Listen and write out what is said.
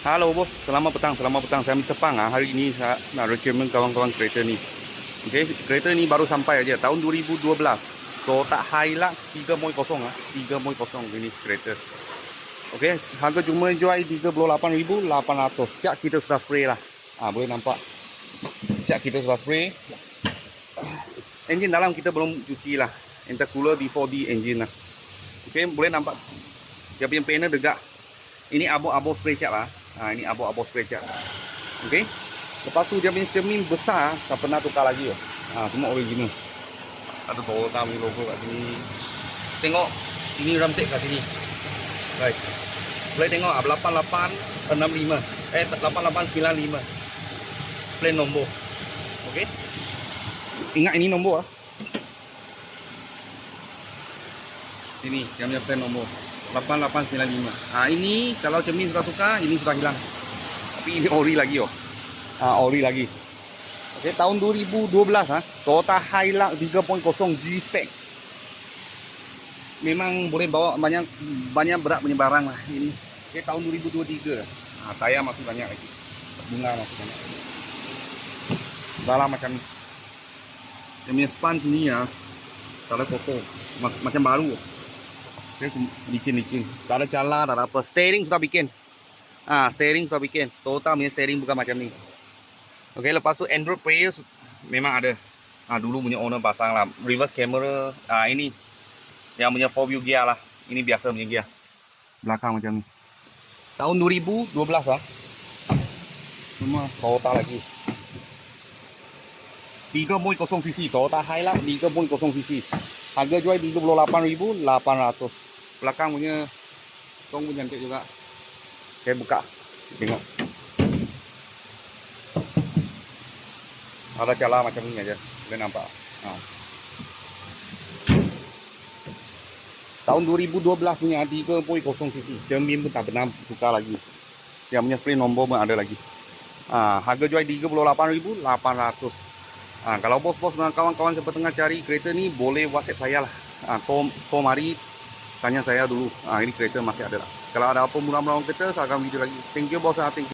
Halo bos, selamat petang, selamat petang. Saya Mr. Pang. Hari ini saya nak recommend kawan-kawan kereta ni. Okey, kereta ni baru sampai aja tahun 2012. Toyota Hilux 3.0 3.0 ini kereta. Okey, harga cuma jual 38,800. Cat kita sudah spray lah. Boleh nampak. Cat kita sudah spray. Enjin dalam kita belum cuci lah. Intercooler D4D engine lah. Okey, boleh nampak. Dia punya panel degak. Ini abo-abo spray cat lah. Ini abo-abo spray cat. Okey. Lepas tu dia punya cermin besar, tak pernah tukar lagi. Semua original. Ada Toyota punya logo kat sini. Tengok ini ram tape kat sini. Right. Boleh tengok 8865. 8895. Plan nombor. Okey. Ingat ini nombor Ini dia punya plan nombor 8895. Ini kalau cermin sudah tukar, ini sudah hilang. Tapi ini ori lagi ori lagi. Okey, tahun 2012 Toyota Hilux 3.0 G-Spec. Memang boleh bawa banyak berat punya barang lah ini. Okey, tahun 2023. Tayar masih banyak lagi. Bunga masih banyak. Dalam macam ni. Dia punya span sini kalau kotor macam baru. Okay, licin-licin. Tak ada cala, tak ada apa. Steering sudah bikin. Steering sudah bikin. Toyota punya steering bukan macam ni. Okey, lepas tu Android Player memang ada. Dulu punya owner pasang lah. Reverse camera. Ini yang punya 4 view gear lah. Ini biasa punya gear. Belakang macam ni. Tahun 2012 Semua Toyota lagi. 3.0 cc. Toyota Hilux 3.0 cc. Harga jual 38,800. Belakang punya tong pun cantik juga. Saya buka. Tengok. Ada cala macam ni aja. Boleh nampak. Tahun 2012 punya 3.0 cc. Cermin pun tak pernah tukar lagi. Yang punya spray nombor pun ada lagi. Harga jual 38,800. Kalau bos-bos dan kawan-kawan siapa tengah cari kereta ni, boleh WhatsApp saya lah. Tom mari tanya saya dulu. Ini kereta masih ada lah. Kalau ada apa murah-murah kereta, saya akan video lagi. Thank you bos. Thank you.